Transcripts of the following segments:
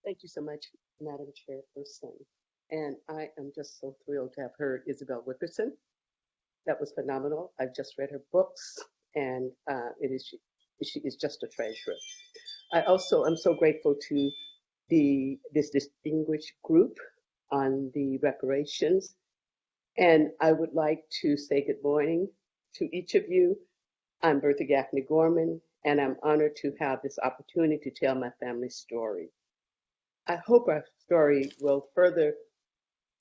Thank you so much, Madam Chairperson. And I am just so thrilled to have heard Isabel Wickerson. That was phenomenal. I've just read her books, and she is just a treasure. I also am so grateful to this distinguished group on the reparations. And I would like to say good morning to each of you. I'm Bertha Gaffney Gorman, and I'm honored to have this opportunity to tell my family's story. I hope our story will further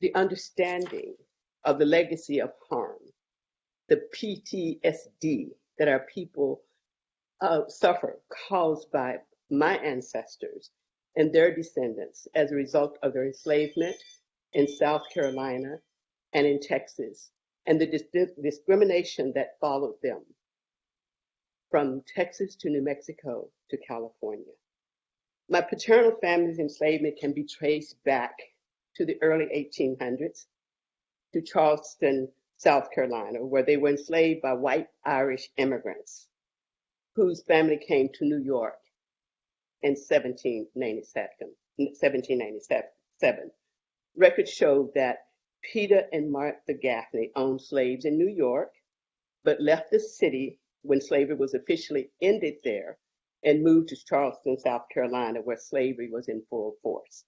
the understanding of the legacy of harm, the PTSD that our people suffer caused by my ancestors and their descendants as a result of their enslavement in South Carolina and in Texas, and the discrimination that followed them from Texas to New Mexico to California. My paternal family's enslavement can be traced back to the early 1800s to Charleston, South Carolina, where they were enslaved by white Irish immigrants whose family came to New York in 1797. Records show that Peter and Martha Gaffney owned slaves in New York, but left the city when slavery was officially ended there and moved to Charleston, South Carolina, where slavery was in full force.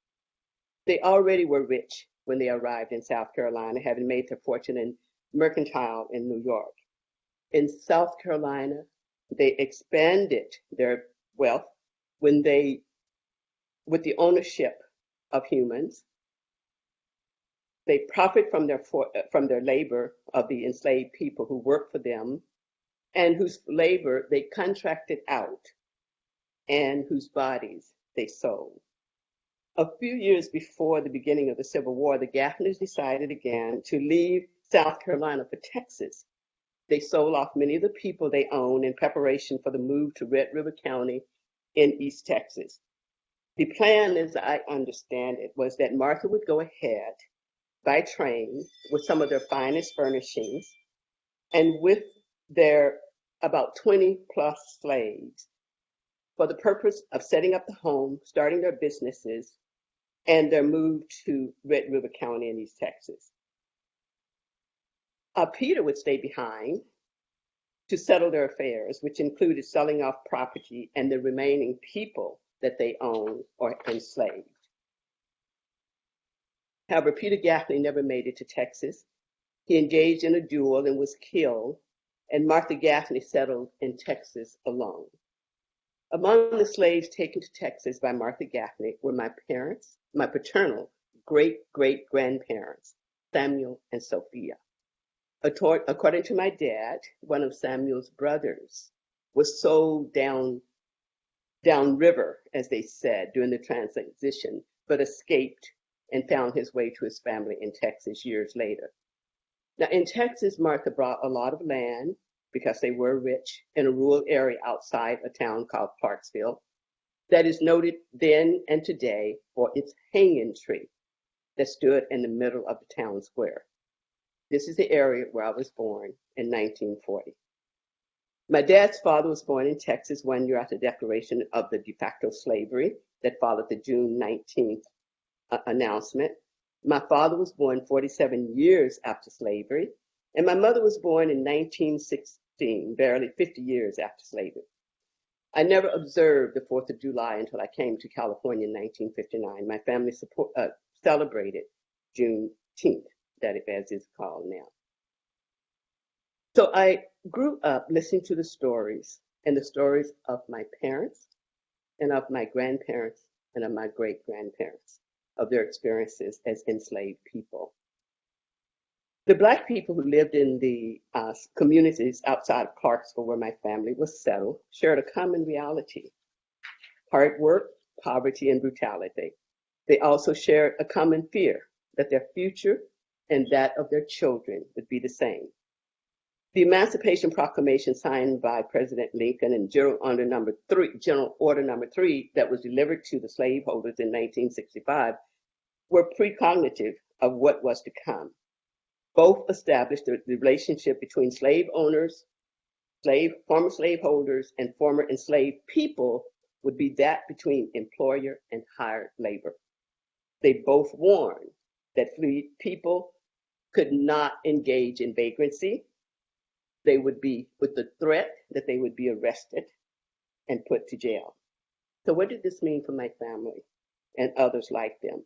They already were rich when they arrived in South Carolina, having made their fortune in mercantile in New York. In South Carolina, they expanded their wealth with the ownership of humans. They profit from their labor of the enslaved people who work for them and whose labor they contracted out and whose bodies they sold. A few years before the beginning of the Civil War, the Gaffneys decided again to leave South Carolina for Texas. They sold off many of the people they owned in preparation for the move to Red River County in East Texas. The plan, as I understand it, was that Martha would go ahead by train with some of their finest furnishings and with their about 20 plus slaves for the purpose of setting up the home, starting their businesses, and their move to Red River County in East Texas. Peter would stay behind to settle their affairs, which included selling off property and the remaining people that they owned or enslaved. However, Peter Gaffney never made it to Texas. He engaged in a duel and was killed, and Martha Gaffney settled in Texas alone. Among the slaves taken to Texas by Martha Gaffney were my parents, my paternal great-great-grandparents, Samuel and Sophia. According to my dad, one of Samuel's brothers was sold down river, as they said, during the transition, but escaped and found his way to his family in Texas years later. Now, in Texas, Martha bought a lot of land because they were rich in a rural area outside a town called Clarksville that is noted then and today for its hanging tree that stood in the middle of the town square. This is the area where I was born in 1940. My dad's father was born in Texas 1 year after the declaration of the de facto slavery that followed the June 19th announcement. My father was born 47 years after slavery, and my mother was born in 1916, barely 50 years after slavery. I never observed the 4th of July until I came to California in 1959. My family celebrated Juneteenth, as it's called now. So I grew up listening to the stories and the stories of my parents and of my grandparents and of my great-grandparents, of their experiences as enslaved people. The Black people who lived in the communities outside of Clarksville, where my family was settled, shared a common reality: hard work, poverty, and brutality. They also shared a common fear that their future and that of their children would be the same. The Emancipation Proclamation signed by President Lincoln and General Order Number 3 that was delivered to the slaveholders in 1965 were precognitive of what was to come. Both established the relationship between slave owners, former slaveholders, and former enslaved people would be that between employer and hired labor. They both warned that freed people could not engage in vagrancy. They would be with the threat that they would be arrested and put to jail. So what did this mean for my family and others like them?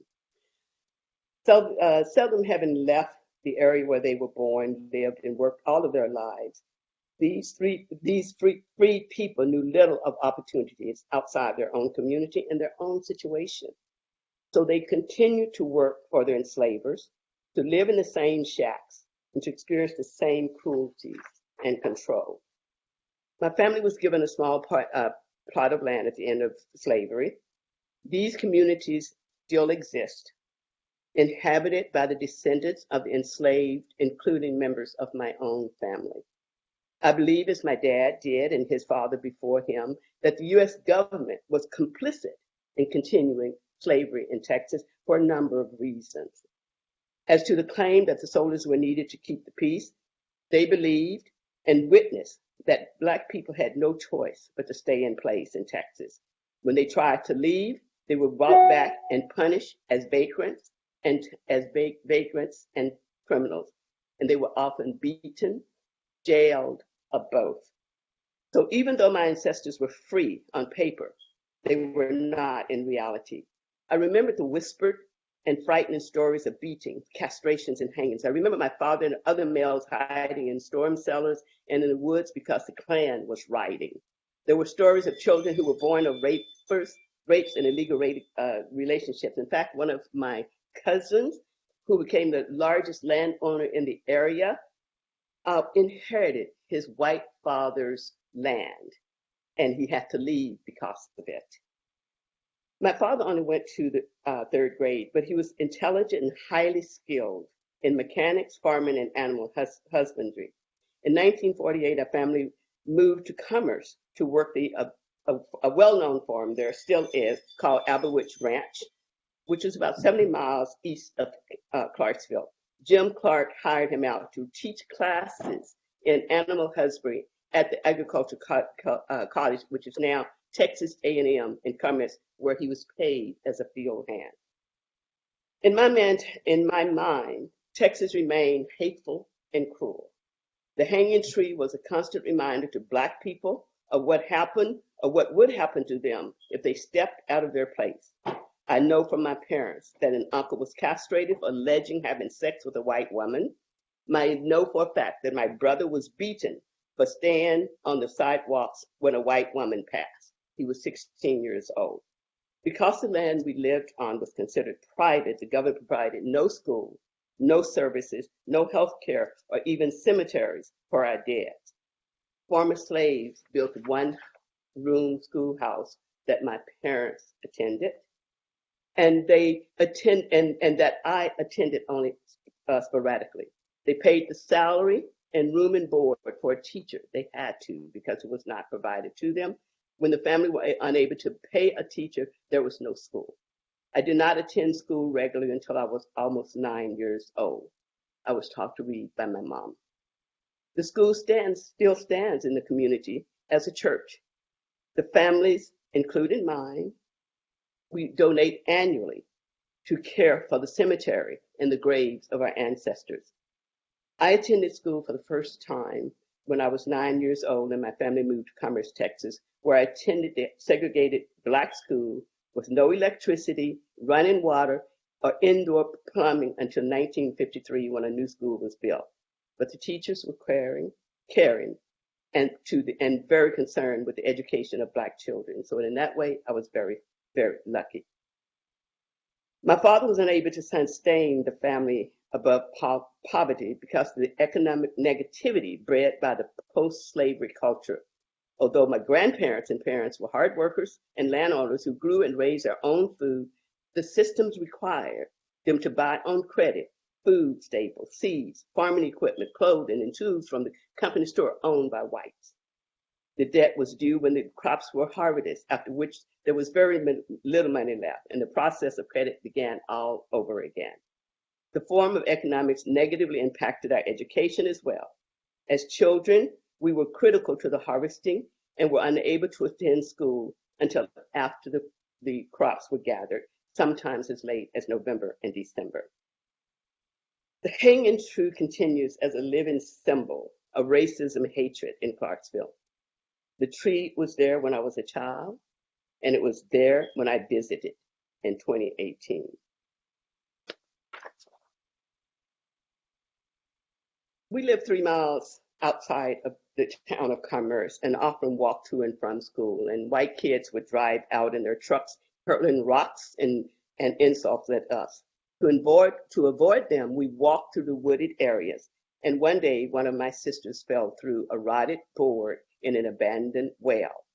So seldom having left the area where they were born, lived, and worked all of their lives, these freed people knew little of opportunities outside their own community and their own situation. So they continued to work for their enslavers, to live in the same shacks, and to experience the same cruelties and control. My family was given a small plot of land at the end of slavery. These communities still exist, inhabited by the descendants of the enslaved, including members of my own family. I believe, as my dad did and his father before him, that the U.S. government was complicit in continuing slavery in Texas for a number of reasons. As to the claim that the soldiers were needed to keep the peace, they believed and witnessed that Black people had no choice but to stay in place in Texas. When they tried to leave, they were brought back and punished as vagrants and criminals, and they were often beaten, jailed, or both. So even though my ancestors were free on paper, they were not in reality. I remember the whispered and frightening stories of beatings, castrations, and hangings. I remember my father and other males hiding in storm cellars and in the woods because the Klan was riding. There were stories of children who were born of rapes and illegal relationships. In fact, one of my cousins, who became the largest landowner in the area, inherited his white father's land, and he had to leave because of it. My father only went to the third grade, but he was intelligent and highly skilled in mechanics, farming, and animal husbandry. In 1948, our family moved to Commerce to work a well-known farm there still is called Aberwich Ranch, which is about 70 miles east of Clarksville. Jim Clark hired him out to teach classes in animal husbandry at the Agricultural College, which is now Texas A&M in Commerce, where he was paid as a field hand. In my mind, Texas remained hateful and cruel. The hanging tree was a constant reminder to Black people of what happened or what would happen to them if they stepped out of their place. I know from my parents that an uncle was castrated for alleging having sex with a white woman. I know for a fact that my brother was beaten for staying on the sidewalks when a white woman passed. He was 16 years old. Because the land we lived on was considered private, the government provided no school, no services, no health care, or even cemeteries for our dead. Former slaves built one-room schoolhouse that my parents attended, and that I attended only sporadically. They paid the salary and room and board for a teacher. They had to because it was not provided to them. When the family were unable to pay a teacher, there was no school. I did not attend school regularly until I was almost 9 years old. I was taught to read by my mom. The school still stands in the community as a church. The families, including mine, we donate annually to care for the cemetery and the graves of our ancestors. I attended school for the first time when I was 9 years old and my family moved to Commerce, Texas, where I attended the segregated Black school with no electricity, running water, or indoor plumbing until 1953 when a new school was built. But the teachers were caring, and very concerned with the education of Black children. So in that way, I was very, very lucky. My father was unable to sustain the family above poverty because of the economic negativity bred by the post-slavery culture. Although my grandparents and parents were hard workers and landowners who grew and raised their own food, the systems required them to buy on credit food staples, seeds, farming equipment, clothing, and tools from the company store owned by whites. The debt was due when the crops were harvested, after which there was very little money left, and the process of credit began all over again. The form of economics negatively impacted our education as well. As children, we were critical to the harvesting and were unable to attend school until after the crops were gathered, sometimes as late as November and December. The hanging tree continues as a living symbol of racism and hatred in Clarksville. The tree was there when I was a child, and it was there when I visited in 2018. We live 3 miles outside of the town of Commerce and often walk to and from school. And white kids would drive out in their trucks, hurling rocks and insults at us. To avoid them, we walked through the wooded areas. And one day, one of my sisters fell through a rotted board in an abandoned well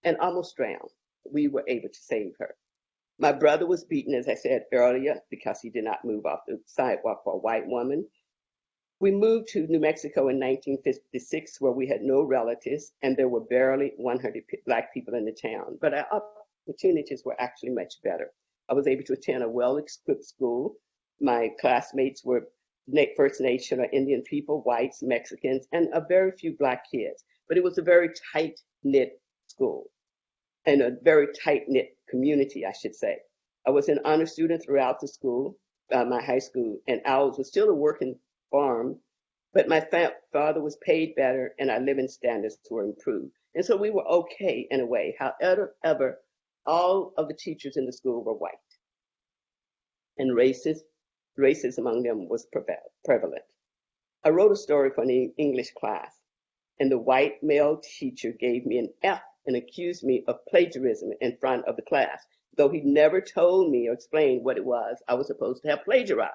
and almost drowned. We were able to save her. My brother was beaten, as I said earlier, because he did not move off the sidewalk for a white woman. We moved to New Mexico in 1956, where we had no relatives, and there were barely 100 Black people in the town. But our opportunities were actually much better. I was able to attend a well-equipped school. My classmates were First Nation or Indian people, whites, Mexicans, and a very few Black kids. But it was a very tight-knit school and a very tight-knit community, I should say. I was an honor student throughout the school, my high school, and ours was still a working farm, but my father was paid better and our living standards were improved. And so we were okay in a way. However, all of the teachers in the school were white, and racism among them was prevalent. I wrote a story for an English class, and the white male teacher gave me an F and accused me of plagiarism in front of the class, though he never told me or explained what it was I was supposed to have plagiarized.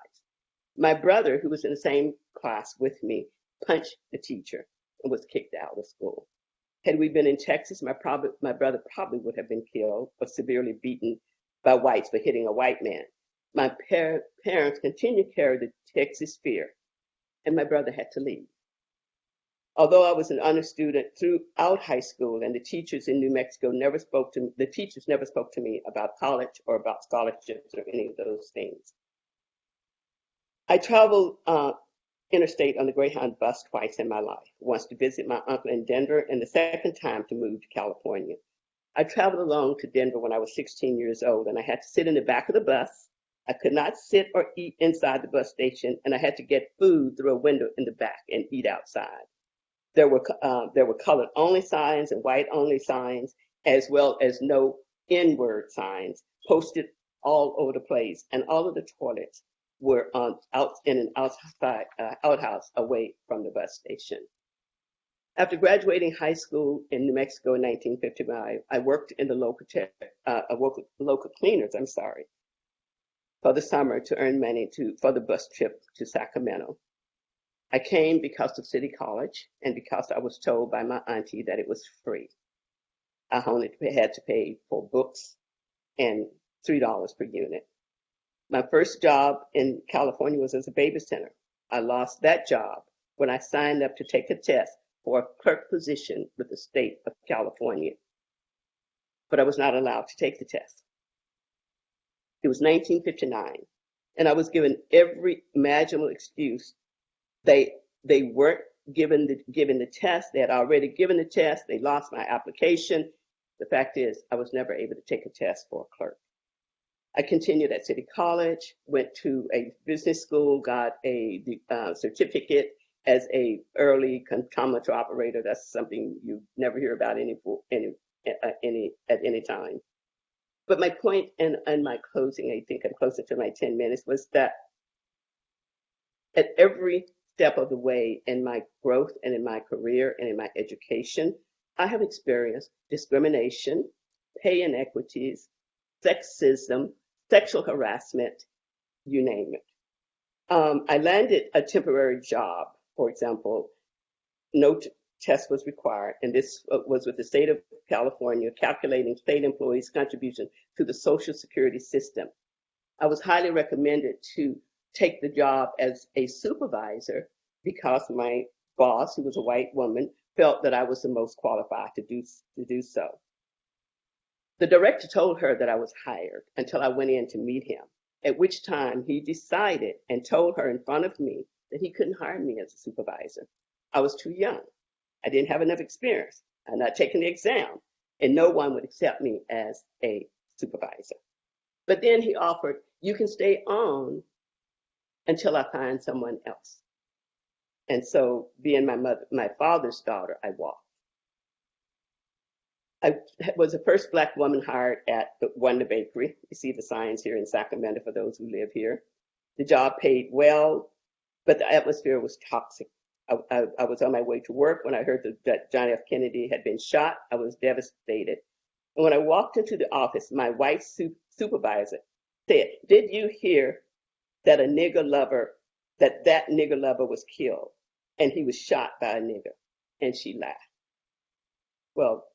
My brother, who was in the same class with me, punched the teacher and was kicked out of school. Had we been in Texas, my brother probably would have been killed or severely beaten by whites for hitting a white man. My parents continued to carry the Texas fear, and my brother had to leave. Although I was an honor student throughout high school, and the teachers in New Mexico never spoke to me about college or about scholarships or any of those things. I traveled interstate on the Greyhound bus twice in my life, once to visit my uncle in Denver and the second time to move to California. I traveled alone to Denver when I was 16 years old, and I had to sit in the back of the bus. I could not sit or eat inside the bus station, and I had to get food through a window in the back and eat outside. There were colored only signs and white only signs, as well as no N-word signs posted all over the place, and all of the toilets were out in an outhouse away from the bus station. After graduating high school in New Mexico in 1955, I worked in the local cleaners, for the summer to earn money for the bus trip to Sacramento. I came because of City College and because I was told by my auntie that it was free. I only had to pay for books and $3 per unit. My first job in California was as a babysitter. I lost that job when I signed up to take a test for a clerk position with the state of California, but I was not allowed to take the test. It was 1959, and I was given every imaginable excuse. They weren't given the test. They had already given the test. They lost my application. The fact is, I was never able to take a test for a clerk. I continued at City College, went to a business school, got a certificate as a early comptometer operator. That's something you never hear about at any time. But my point in my closing, I think I'm closer to my 10 minutes, was that at every step of the way in my growth and in my career and in my education, I have experienced discrimination, pay inequities, sexism, sexual harassment, you name it. I landed a temporary job, for example, no test was required, and this was with the state of California calculating state employees' contribution to the Social Security system. I was highly recommended to take the job as a supervisor because my boss, who was a white woman, felt that I was the most qualified to do so. The director told her that I was hired until I went in to meet him, at which time he decided and told her in front of me that he couldn't hire me as a supervisor. I was too young. I didn't have enough experience. I'd not taken the exam, and no one would accept me as a supervisor. But then he offered, you can stay on until I find someone else. And so, being my father's daughter, I walked. I was the first Black woman hired at the Wonder Bakery. You see the signs here in Sacramento for those who live here. The job paid well, but the atmosphere was toxic. I was on my way to work when I heard that John F. Kennedy had been shot. I was devastated. And when I walked into the office, my white supervisor said, "Did you hear that a nigger lover, that nigger lover was killed and he was shot by a nigger?" And she laughed. Well,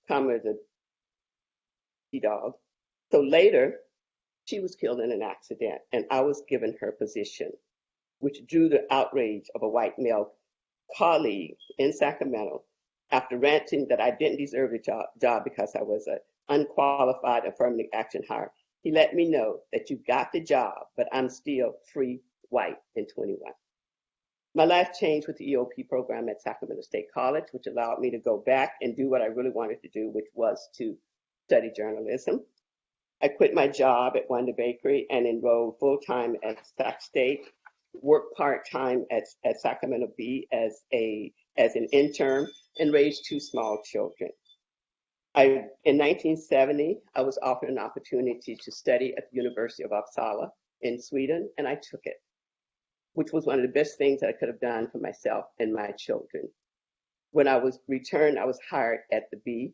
karma is a dog. So later, she was killed in an accident, and I was given her position, which drew the outrage of a white male colleague in Sacramento after ranting that I didn't deserve the job because I was an unqualified affirmative action hire. He let me know that you got the job, but I'm still free, white, and 21. My life changed with the EOP program at Sacramento State College, which allowed me to go back and do what I really wanted to do, which was to study journalism. I quit my job at Wonder Bakery and enrolled full-time at Sac State, worked part-time at Sacramento Bee as an intern, and raised two small children. In 1970, I was offered an opportunity to study at the University of Uppsala in Sweden, and I took it, which was one of the best things that I could have done for myself and my children. When I was returned, I was hired at the Bee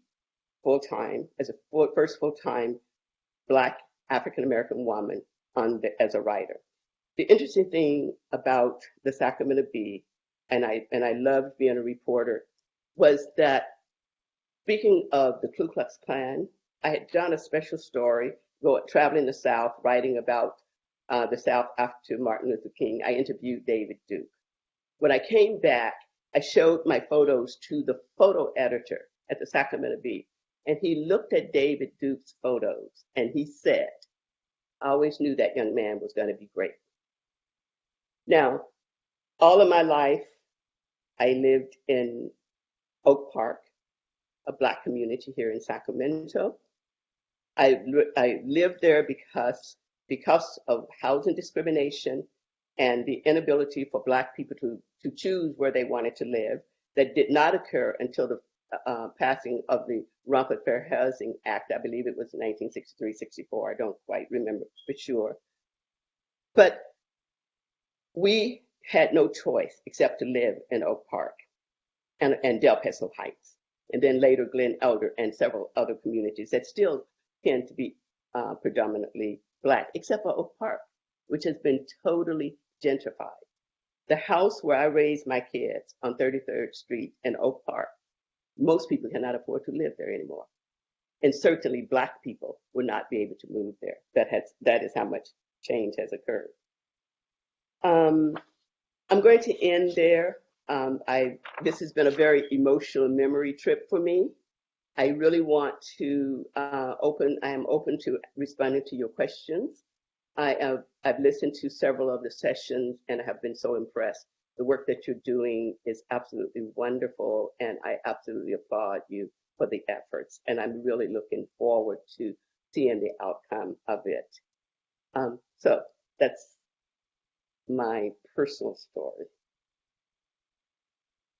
full-time as a first full-time Black African-American woman as a writer. The interesting thing about the Sacramento Bee, and I loved being a reporter, was that speaking of the Ku Klux Klan, I had done a special story, traveling the South, writing about the South after Martin Luther King. I interviewed David Duke. When I came back, I showed my photos to the photo editor at the Sacramento Bee, and he looked at David Duke's photos and he said, "I always knew that young man was going to be great." Now, all of my life, I lived in Oak Park, a Black community here in Sacramento. I lived there because of housing discrimination and the inability for Black people to choose where they wanted to live. That did not occur until the passing of the Rumford Fair Housing Act. I believe it was 1963-64. I don't quite remember for sure. But we had no choice except to live in Oak Park and Del Paso Heights, and then later Glen Elder and several other communities that still tend to be predominantly Black, except for Oak Park, which has been totally gentrified. The house where I raised my kids on 33rd Street in Oak Park, most people cannot afford to live there anymore. And certainly Black people will not be able to move there. That is how much change has occurred. I'm going to end there. This has been a very emotional memory trip for me. I really want to I am open to responding to your questions. I've listened to several of the sessions and I have been so impressed. The work that you're doing is absolutely wonderful, and I absolutely applaud you for the efforts. And I'm really looking forward to seeing the outcome of it. So that's my personal story.